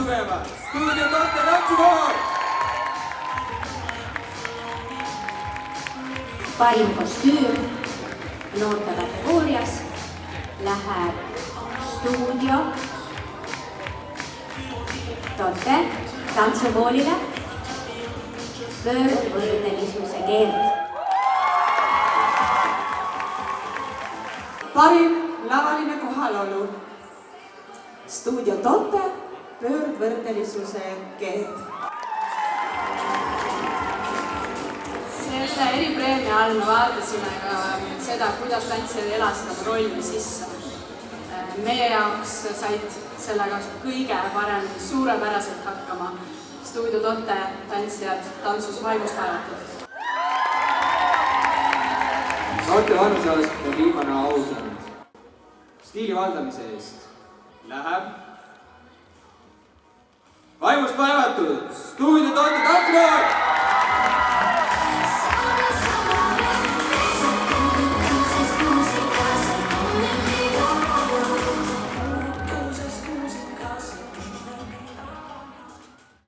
tugevad Stuudio Totte tantsukoor! Parim kostüüm noorte kategoorias läheb Stuudio Totte tantsukoolile Pöördvõrdelisuse keeld. Parim lavaline kohalolu Stuudio Totte pöördvõrdelisuse keeld. Selle eripreemia all me vaatasime ka seda, kuidas tantsijad elasid oma rolli sisse. Meie jaoks said sellega kõige parem suurepäraselt hakkama Stuudio Totte tantsijad tantsus vaimust vaevatud. Noorte vanuseastme viimane auhind stiili valdamise eest läheb vaimust vaevatud Stuudio Totte!